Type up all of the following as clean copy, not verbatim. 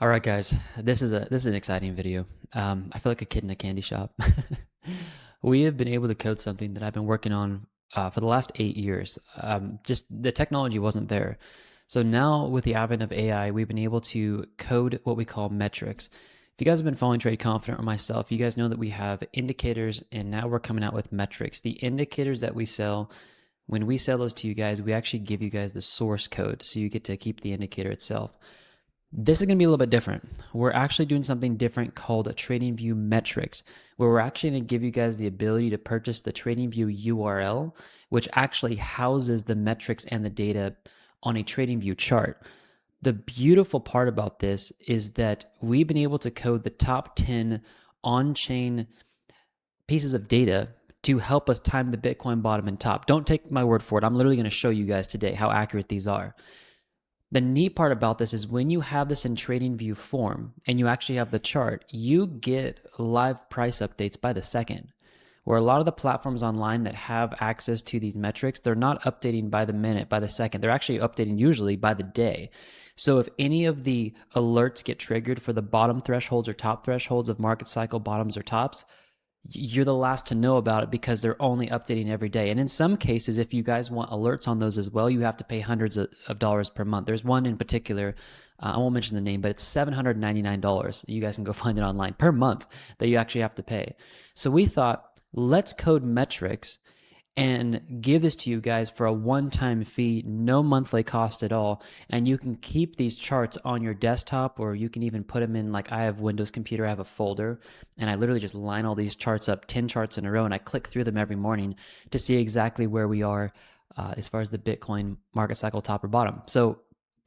All right, guys, this is an exciting video. I feel like a kid in a candy shop. We have been able to code something that I've been working on for the last 8 years. Just the technology wasn't there. So now, with the advent of AI, we've been able to code what we call metrics. If you guys have been following Trade Confident or myself, you guys know that we have indicators, and now we're coming out with metrics. The indicators that we sell, when we sell those to you guys, we actually give you guys the source code, so you get to keep the indicator itself. This is going to be a little bit different. We're actually doing something different called a TradingView metrics, where we're actually going to give you guys the ability to purchase the TradingView URL, which actually houses the metrics and the data on a TradingView chart. The beautiful part about this is that we've been able to code the top 10 on-chain pieces of data to help us time the Bitcoin bottom and top. Don't take my word for it. I'm literally going to show you guys today how accurate these are. The neat part about this is when you have this in TradingView form and you actually have the chart, you get live price updates by the second. Where a lot of the platforms online that have access to these metrics, they're not updating by the minute, by the second. They're actually updating usually by the day. So if any of the alerts get triggered for the bottom thresholds or top thresholds of market cycle bottoms or tops, you're the last to know about it because they're only updating every day. And in some cases, if you guys want alerts on those as well, you have to pay hundreds of dollars per month. There's one in particular, I won't mention the name, but it's $799. You guys can go find it online per month that you actually have to pay. So we thought, let's code metrics and give this to you guys for a one-time fee, no monthly cost at all. And you can keep these charts on your desktop, or you can even put them in, like I have Windows computer, I have a folder, and I literally just line all these charts up, 10 charts in a row, and I click through them every morning to see exactly where we are as far as the Bitcoin market cycle top or bottom. So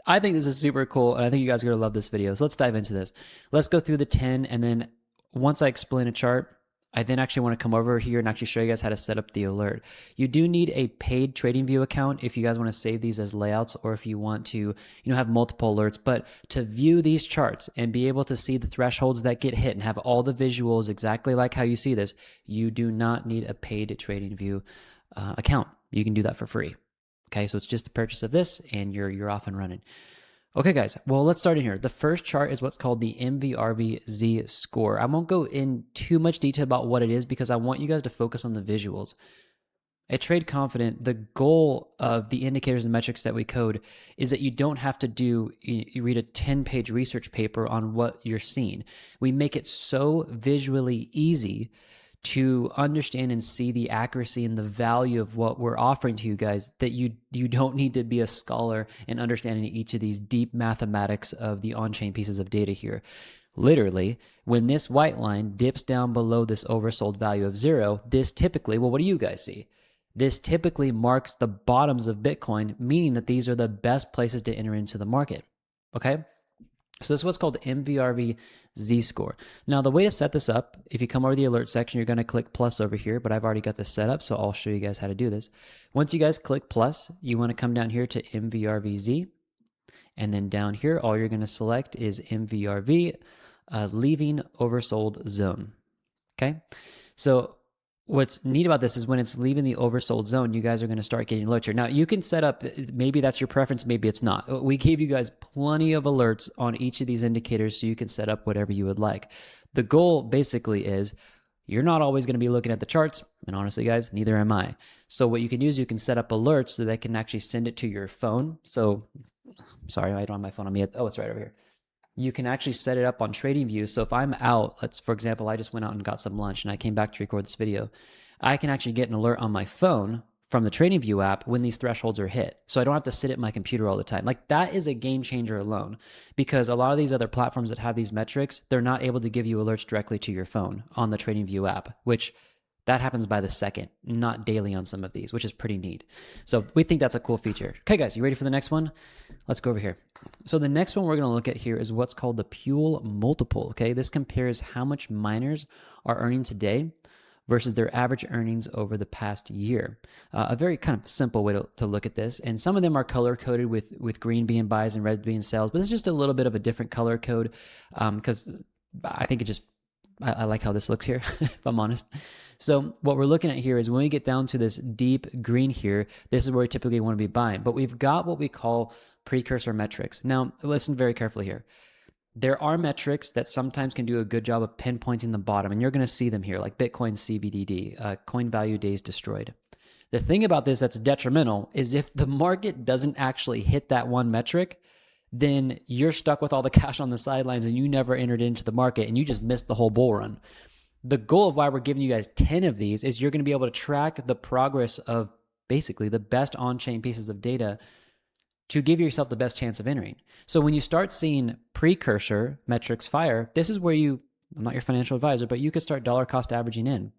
I think this is super cool, and I think you guys are going to love this video. So let's dive into this. Let's go through the 10, and then once I explain a chart, I then actually want to come over here and actually show you guys how to set up the alert. You do need a paid TradingView account if you guys want to save these as layouts, or if you want to, have multiple alerts. But to view these charts and be able to see the thresholds that get hit and have all the visuals exactly like how you see this, you do not need a paid TradingView account. You can do that for free. Okay, so it's just the purchase of this and you're off and running. Okay, guys, well, let's start in here. The first chart is what's called the MVRV Z-Score. I won't go in too much detail about what it is because I want you guys to focus on the visuals. At Trade Confident, the goal of the indicators and metrics that we code is that you don't have to you read a 10-page research paper on what you're seeing. We make it so visually easy to understand and see the accuracy and the value of what we're offering to you guys, that you don't need to be a scholar in understanding each of these deep mathematics of the on-chain pieces of data here. Literally, when this white line dips down below this oversold value of 0, this typically, well, what do you guys see? This typically marks the bottoms of Bitcoin, meaning that these are the best places to enter into the market. Okay? So this is what's called MVRV Z-Score. Now, the way to set this up, if you come over the alert section, you're going to click plus over here, but I've already got this set up, so I'll show you guys how to do this. Once you guys click plus, you want to come down here to MVRVZ, and then down here, all you're going to select is MVRV, leaving oversold zone. Okay? So what's neat about this is when it's leaving the oversold zone, you guys are going to start getting alerts here. Now, you can set up, maybe that's your preference, maybe it's not. We gave you guys plenty of alerts on each of these indicators, so you can set up whatever you would like. The goal basically is you're not always going to be looking at the charts, and honestly, guys, neither am I. So what you can do is you can set up alerts so they can actually send it to your phone. So, sorry, I don't have my phone on me. Oh, it's right over here. You can actually set it up on TradingView. So if I'm out, for example, I just went out and got some lunch and I came back to record this video, I can actually get an alert on my phone from the TradingView app when these thresholds are hit. So I don't have to sit at my computer all the time. Like, that is a game changer alone, because a lot of these other platforms that have these metrics, they're not able to give you alerts directly to your phone on the TradingView app, which that happens by the second, not daily on some of these, which is pretty neat. So we think that's a cool feature. Okay, guys, you ready for the next one? Let's go over here. So the next one we're going to look at here is what's called the Puell Multiple. Okay, this compares how much miners are earning today versus their average earnings over the past year. A very kind of simple way to look at this. And some of them are color-coded with green being buys and red being sells, but this is just a little bit of a different color code because I think I like how this looks here, if I'm honest. So what we're looking at here is when we get down to this deep green here, this is where we typically want to be buying. But we've got what we call precursor metrics. Now, listen very carefully here. there are metrics that sometimes can do a good job of pinpointing the bottom, and you're going to see them here, like Bitcoin CVDD, coin value days destroyed. The thing about this that's detrimental is if the market doesn't actually hit that one metric, then you're stuck with all the cash on the sidelines and you never entered into the market and you just missed the whole bull run. The goal of why we're giving you guys 10 of these is you're going to be able to track the progress of basically the best on-chain pieces of data to give yourself the best chance of entering. So when you start seeing precursor metrics fire, this is where I'm not your financial advisor, but you could start dollar cost averaging in.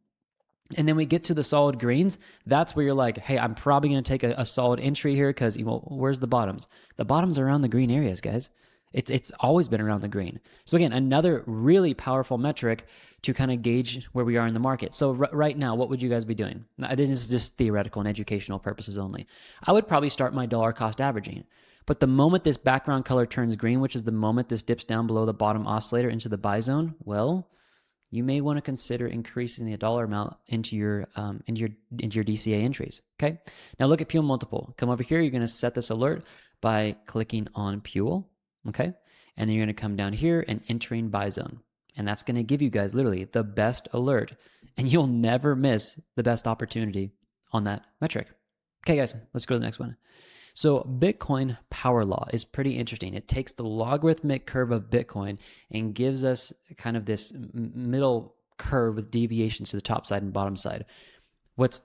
And then we get to the solid greens. That's where you're like, hey, I'm probably going to take a solid entry here because, where's the bottoms? The bottoms are around the green areas, guys. It's always been around the green. So again, another really powerful metric to kind of gauge where we are in the market. So right now, what would you guys be doing? Now, this is just theoretical and educational purposes only. I would probably start my dollar cost averaging. But the moment this background color turns green, which is the moment this dips down below the bottom oscillator into the buy zone, well, you may want to consider increasing the dollar amount into your DCA entries. Okay. Now look at Puell Multiple. Come over here. You're going to set this alert by clicking on Puell. Okay. And then you're going to come down here and entering buy zone. And that's going to give you guys literally the best alert. And you'll never miss the best opportunity on that metric. Okay, guys, let's go to the next one. So Bitcoin power law is pretty interesting. It takes the logarithmic curve of Bitcoin and gives us kind of this middle curve with deviations to the top side and bottom side. What's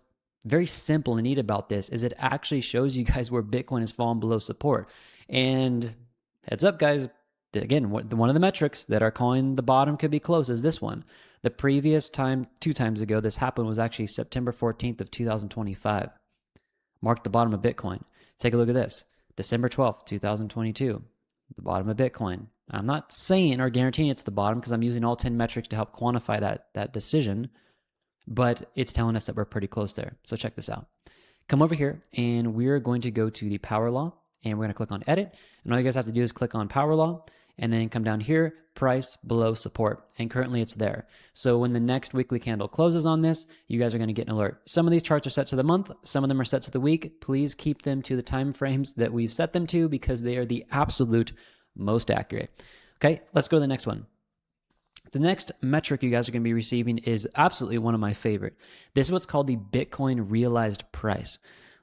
very simple and neat about this is it actually shows you guys where Bitcoin has fallen below support. And heads up, guys, again, one of the metrics that are calling the bottom could be close is this one. The previous time, 2 times ago, this happened was actually September 14th of 2025. Marked the bottom of Bitcoin. Take a look at this. December 12th, 2022, the bottom of Bitcoin. I'm not saying or guaranteeing it's the bottom because I'm using all 10 metrics to help quantify that decision, but it's telling us that we're pretty close there. So check this out. Come over here and we're going to go to the power law and we're going to click on edit. And all you guys have to do is click on power law and then come down here, price below support. And currently it's there. So when the next weekly candle closes on this, you guys are going to get an alert. Some of these charts are set to the month. Some of them are set to the week. Please keep them to the time frames that we've set them to because they are the absolute most accurate. Okay, let's go to the next one. The next metric you guys are going to be receiving is absolutely one of my favorite. This is what's called the Bitcoin realized price.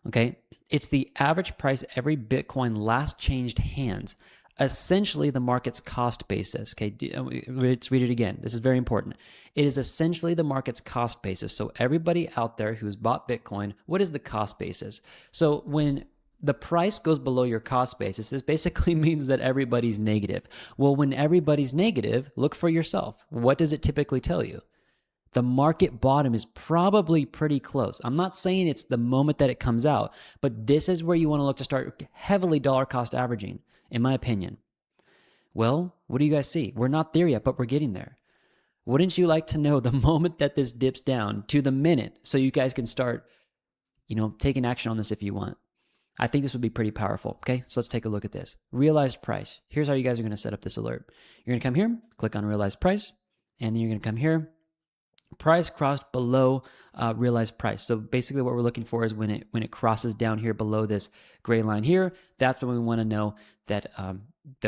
Okay, it's the average price every Bitcoin last changed hands. Essentially the market's cost basis. Okay, let's read it again. This is very important. It is essentially the market's cost basis. So everybody out there who's bought Bitcoin, what is the cost basis? So when the price goes below your cost basis, this basically means that everybody's negative. Well, when everybody's negative, look for yourself. What does it typically tell you? The market bottom is probably pretty close. I'm not saying it's the moment that it comes out, but this is where you want to look to start heavily dollar cost averaging, in my opinion. Well, what do you guys see? We're not there yet, but we're getting there. Wouldn't you like to know the moment that this dips down to the minute so you guys can start, taking action on this if you want? I think this would be pretty powerful. Okay, so let's take a look at this. Realized price. Here's how you guys are going to set up this alert. You're going to come here, click on realized price, and then you're going to come here. Price crossed below realized price. So basically what we're looking for is when it crosses down here below this gray line here, that's when we want to know that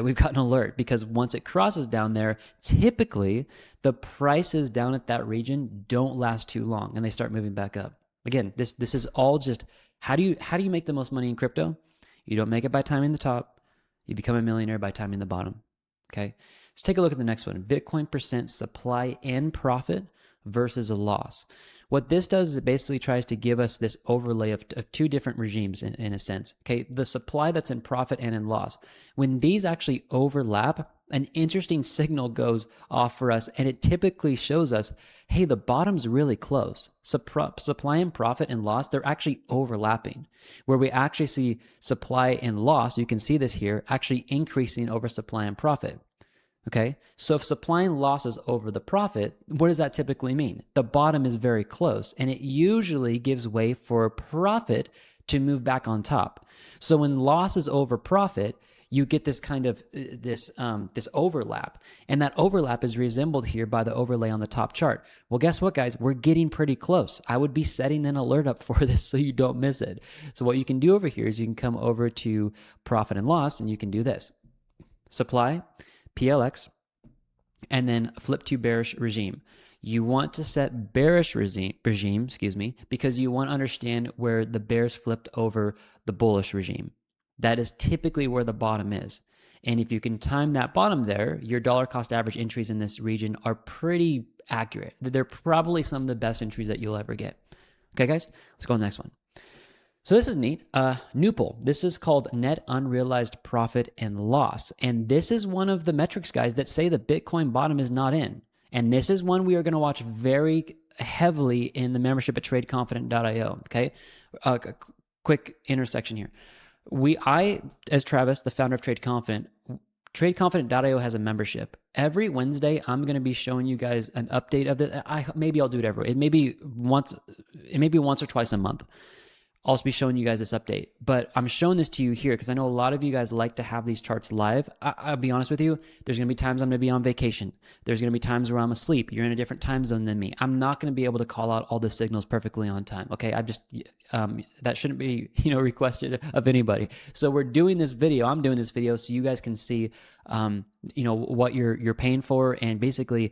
we've got an alert, because once it crosses down there, typically the prices down at that region don't last too long and they start moving back up. Again, this is all just how do you make the most money in crypto? You don't make it by timing the top. You become a millionaire by timing the bottom. Okay? Let's take a look at the next one. Bitcoin percent supply and profit versus a loss. What this does is it basically tries to give us this overlay of 2 different regimes in a sense. Okay, the supply that's in profit and in loss. When these actually overlap, an interesting signal goes off for us, and it typically shows us, hey, the bottom's really close. Supply and profit and loss, they're actually overlapping. Where we actually see supply and loss, you can see this here, actually increasing over supply and profit. Okay, so if supply and loss is over the profit, what does that typically mean? The bottom is very close, and it usually gives way for profit to move back on top. So when loss is over profit, you get this kind of this overlap, and that overlap is resembled here by the overlay on the top chart. Well, guess what, guys? We're getting pretty close. I would be setting an alert up for this so you don't miss it. So what you can do over here is you can come over to profit and loss, and you can do this. Supply, PLX, and then flip to bearish regime. You want to set bearish regime, because you want to understand where the bears flipped over the bullish regime. That is typically where the bottom is. And if you can time that bottom there, your dollar cost average entries in this region are pretty accurate. They're probably some of the best entries that you'll ever get. Okay, guys, let's go on the next one. So this is neat. NUPL. This is called net unrealized profit and loss. And this is one of the metrics, guys, that say the Bitcoin bottom is not in. And this is one we are going to watch very heavily in the membership at TradeConfident.io. Okay. Quick intersection here. I, as Travis, the founder of Trade Confident, TradeConfident.io has a membership. Every Wednesday, I'm going to be showing you guys an update of it. Maybe I'll do it every. It may be once or twice a month. I'll be showing you guys this update, but I'm showing this to you here because I know a lot of you guys like to have these charts live. I'll be honest with you. There's going to be times I'm going to be on vacation. There's going to be times where I'm asleep. You're in a different time zone than me. I'm not going to be able to call out all the signals perfectly on time. Okay. That shouldn't be, requested of anybody. So we're doing this video. I'm doing this video so you guys can see, what you're paying for and basically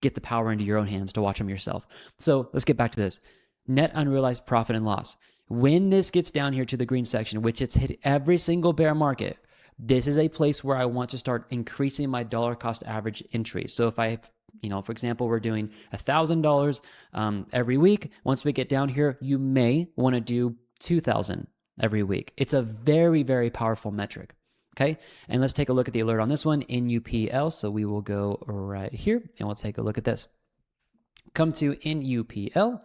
get the power into your own hands to watch them yourself. So let's get back to this. Net unrealized profit and loss. When this gets down here to the green section, which it's hit every single bear market, this is a place where I want to start increasing my dollar cost average entries. So if I, for example, we're doing $1,000 every week. Once we get down here, you may want to do 2,000 every week. It's a very, very powerful metric. Okay. And let's take a look at the alert on this one, NUPL. So we will go right here and we'll take a look at this. Come to NUPL.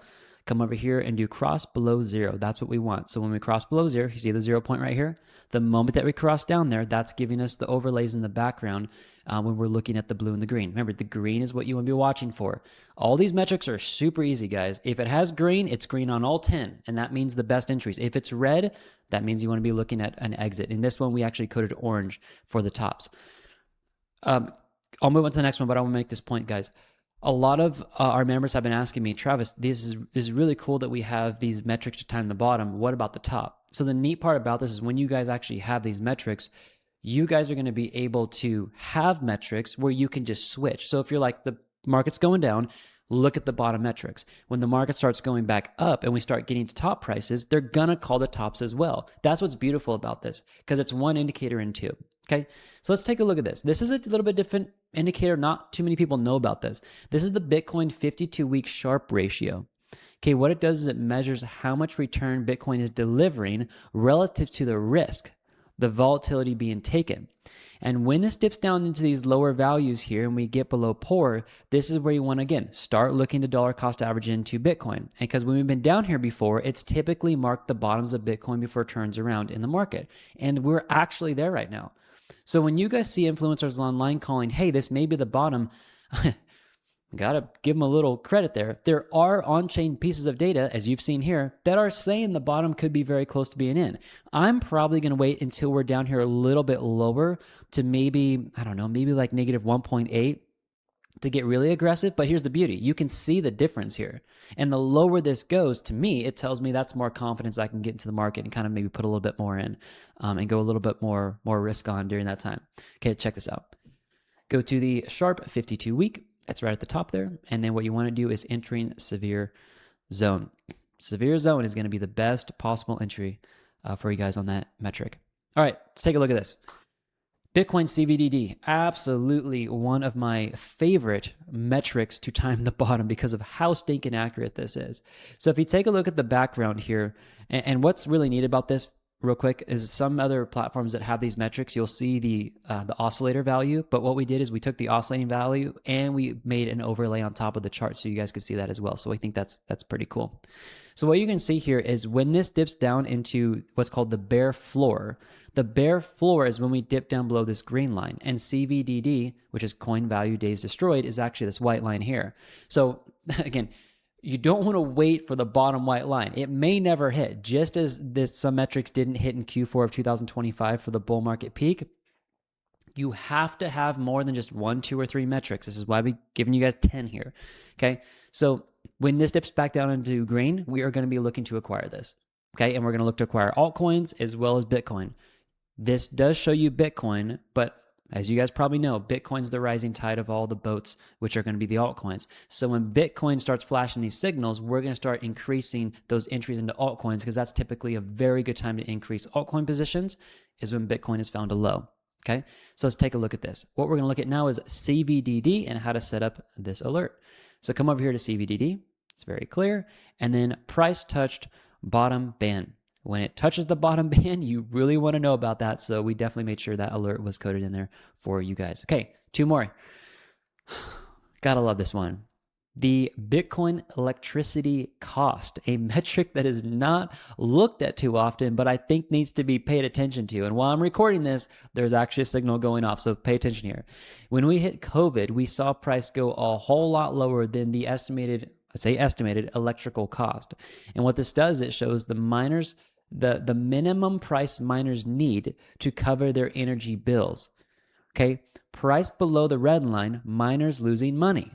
Come over here and do cross below zero. That's what we want. So when we cross below zero, you see the 0 point right here? The moment that we cross down there, that's giving us the overlays in the background when we're looking at the blue and the green. Remember, the green is what you want to be watching for. All these metrics are super easy, guys. If it has green, it's green on all 10, and that means the best entries. If it's red, that means you want to be looking at an exit. In this one, we actually coded orange for the tops. I'll move on to the next one, but I want to make this point, guys. A lot of our members have been asking me, Travis, this is really cool that we have these metrics to time the bottom. What about the top? So the neat part about this is when you guys actually have these metrics, you guys are going to be able to have metrics where you can just switch. So if you're like, the market's going down, look at the bottom metrics. When the market starts going back up and we start getting to top prices, they're going to call the tops as well. That's what's beautiful about this because it's one indicator in two. Okay, so let's take a look at this. This is a little bit different indicator. Not too many people know about this. This is the Bitcoin 52-week Sharpe ratio. Okay, what it does is it measures how much return Bitcoin is delivering relative to the risk, the volatility being taken. And when this dips down into these lower values here and we get below poor, this is where you want to, again, start looking to dollar cost average into Bitcoin. And because when we've been down here before, it's typically marked the bottoms of Bitcoin before it turns around in the market. And we're actually there right now. So when you guys see influencers online calling, hey, this may be the bottom, gotta give them a little credit there. There are on-chain pieces of data, as you've seen here, that are saying the bottom could be very close to being in. I'm probably going to wait until we're down here a little bit lower to maybe, maybe like negative 1.8 to get really aggressive. But here's the beauty. You can see the difference here. And the lower this goes, to me, it tells me that's more confidence I can get into the market and kind of maybe put a little bit more in and go a little bit more risk on during that time. Okay, check this out. Go to the Sharpe 52-week. That's right at the top there. And then what you want to do is entering severe zone. Severe zone is going to be the best possible entry for you guys on that metric. All right, let's take a look at this. Bitcoin CVDD, absolutely one of my favorite metrics to time the bottom because of how stinking accurate this is. So if you take a look at the background here, and what's really neat about this, real quick, is some other platforms that have these metrics, you'll see the oscillator value. But what we did is we took the oscillating value and we made an overlay on top of the chart so you guys could see that as well. So I think that's pretty cool. So what you can see here is when this dips down into what's called the bear floor, the bear floor is when we dip down below this green line, and CVDD, which is coin value days destroyed, is actually this white line here. So again, you don't want to wait for the bottom white line. It may never hit, just as some metrics didn't hit in Q4 of 2025 for the bull market peak. You have to have more than just 1, 2, or 3 metrics. This is why we're giving you guys 10 here. Okay, so when this dips back down into green, we are going to be looking to acquire this. Okay, and we're going to look to acquire altcoins as well as Bitcoin. This does show you Bitcoin, but As you guys probably know, Bitcoin's the rising tide of all the boats, which are going to be the altcoins. So when Bitcoin starts flashing these signals, we're going to start increasing those entries into altcoins, because that's typically a very good time to increase altcoin positions, is when Bitcoin is found a low. Okay, so let's take a look at this. What we're going to look at now is CVDD and how to set up this alert. So come over here to CVDD. It's very clear. And then price touched bottom band. When it touches the bottom band, you really want to know about that. So we definitely made sure that alert was coded in there for you guys. Okay, two more. Gotta love this one. The Bitcoin electricity cost, a metric that is not looked at too often, but I think needs to be paid attention to. And while I'm recording this, there's actually a signal going off, so pay attention here. When we hit COVID, we saw price go a whole lot lower than the estimated electrical cost. And what this does, it shows the miners, the minimum price miners need to cover their energy bills. Okay, price below the red line, miners losing money.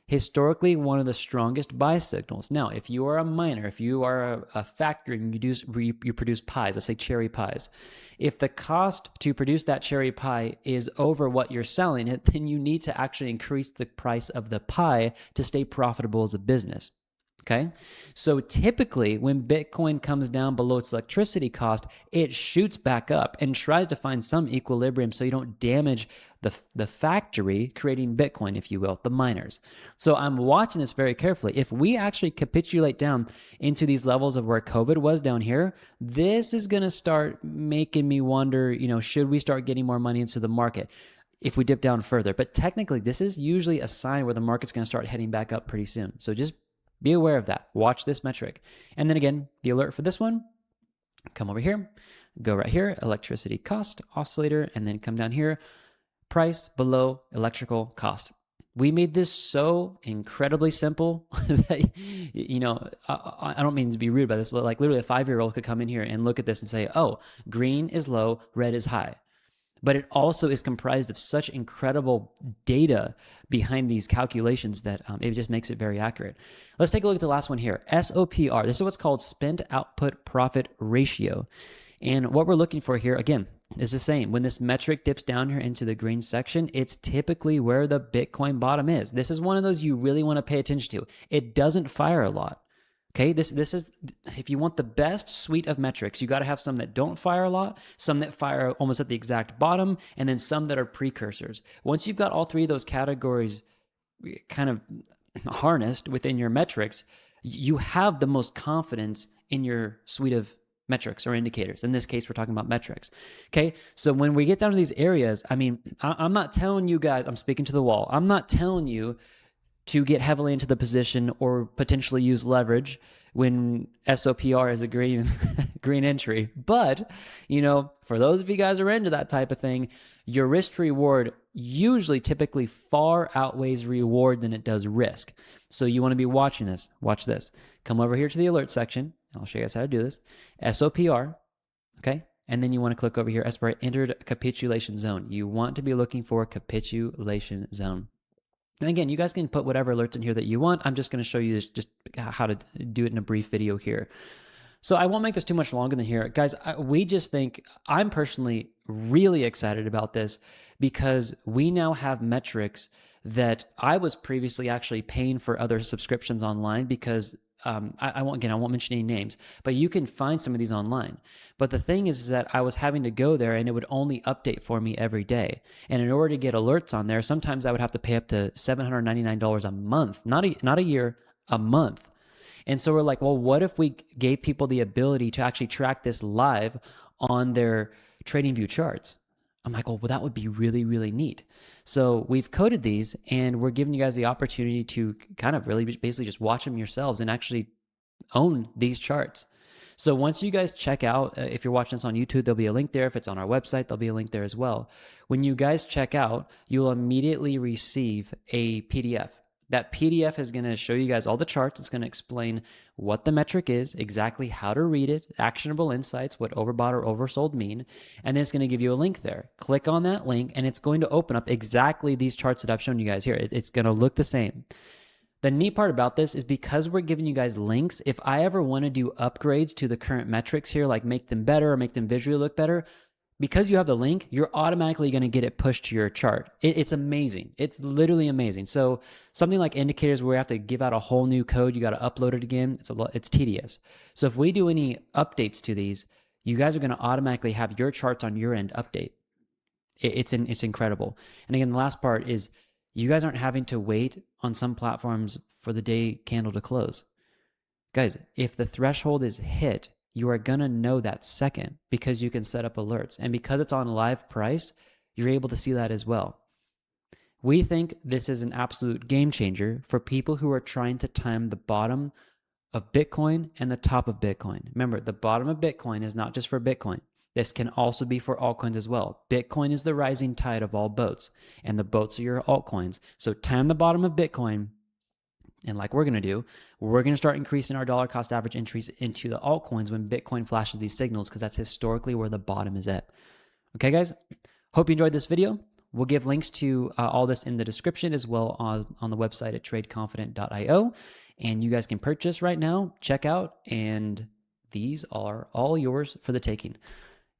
Historically, one of the strongest buy signals. Now, if you are a miner, if you are a factory and you produce pies, let's say cherry pies, if the cost to produce that cherry pie is over what you're selling it, then you need to actually increase the price of the pie to stay profitable as a business. Okay, so typically when Bitcoin comes down below its electricity cost, it shoots back up and tries to find some equilibrium so you don't damage the factory creating Bitcoin, if you will, the miners. So I'm watching this very carefully. If we actually capitulate down into these levels of where COVID was down here, this is going to start making me wonder, should we start getting more money into the market if we dip down further? But technically, this is usually a sign where the market's going to start heading back up pretty soon. So just be aware of that. Watch this metric. And then again, the alert for this one, come over here, go right here, electricity cost, oscillator, and then come down here, price below electrical cost. We made this so incredibly simple that, I don't mean to be rude by this, but like literally a 5-year-old could come in here and look at this and say, oh, green is low, red is high. But it also is comprised of such incredible data behind these calculations that it just makes it very accurate. Let's take a look at the last one here. SOPR. This is what's called spent output profit ratio. And what we're looking for here, again, is the same. When this metric dips down here into the green section, it's typically where the Bitcoin bottom is. This is one of those you really want to pay attention to. It doesn't fire a lot. Okay, this is, if you want the best suite of metrics, you got to have some that don't fire a lot, some that fire almost at the exact bottom, and then some that are precursors. Once you've got all three of those categories kind of harnessed within your metrics, you have the most confidence in your suite of metrics or indicators. In this case, we're talking about metrics. Okay, so when we get down to these areas, I'm not telling you guys, I'm speaking to the wall. I'm not telling you to get heavily into the position or potentially use leverage when SOPR is a green entry. But, for those of you guys who are into that type of thing, your risk to reward usually typically far outweighs reward than it does risk. So you want to be watching this. Watch this. Come over here to the alert section. I'll show you guys how to do this. SOPR, okay? And then you want to click over here, SOPR entered capitulation zone. You want to be looking for capitulation zone. And again, you guys can put whatever alerts in here that you want. I'm just going to show you just how to do it in a brief video here. So I won't make this too much longer than here. Guys, I'm personally really excited about this because we now have metrics that I was previously actually paying for other subscriptions online because I won't mention any names, but you can find some of these online. But the thing is that I was having to go there and it would only update for me every day. And in order to get alerts on there, sometimes I would have to pay up to $799 a month, not a year, a month. And so we're like, well, what if we gave people the ability to actually track this live on their TradingView charts? I'm like, well, that would be really, really neat. So we've coded these and we're giving you guys the opportunity to kind of really basically just watch them yourselves and actually own these charts. So once you guys check out, if you're watching this on YouTube, there'll be a link there. If it's on our website, there'll be a link there as well. When you guys check out, you'll immediately receive a PDF. That PDF is going to show you guys all the charts. It's going to explain what the metric is, exactly how to read it, actionable insights, what overbought or oversold mean, and then it's going to give you a link there. Click on that link, and it's going to open up exactly these charts that I've shown you guys here. It's going to look the same. The neat part about this is because we're giving you guys links, if I ever want to do upgrades to the current metrics here, like make them better or make them visually look better, because you have the link, you're automatically going to get it pushed to your chart. It's amazing. It's literally amazing. So something like indicators where you have to give out a whole new code, you got to upload it again. It's tedious. So if we do any updates to these, you guys are going to automatically have your charts on your end update. It's incredible. And again, the last part is you guys aren't having to wait on some platforms for the day candle to close. Guys, if the threshold is hit, you are going to know that second because you can set up alerts. And because it's on live price, you're able to see that as well. We think this is an absolute game changer for people who are trying to time the bottom of Bitcoin and the top of Bitcoin. Remember, the bottom of Bitcoin is not just for Bitcoin. This can also be for altcoins as well. Bitcoin is the rising tide of all boats, and the boats are your altcoins. So time the bottom of Bitcoin, and like we're going to do, we're going to start increasing our dollar cost average entries into the altcoins when Bitcoin flashes these signals, because that's historically where the bottom is at. Okay, guys? Hope you enjoyed this video. We'll give links to all this in the description as well on the website at tradeconfident.io. And you guys can purchase right now, check out, and these are all yours for the taking.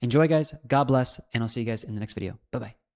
Enjoy, guys. God bless, and I'll see you guys in the next video. Bye-bye.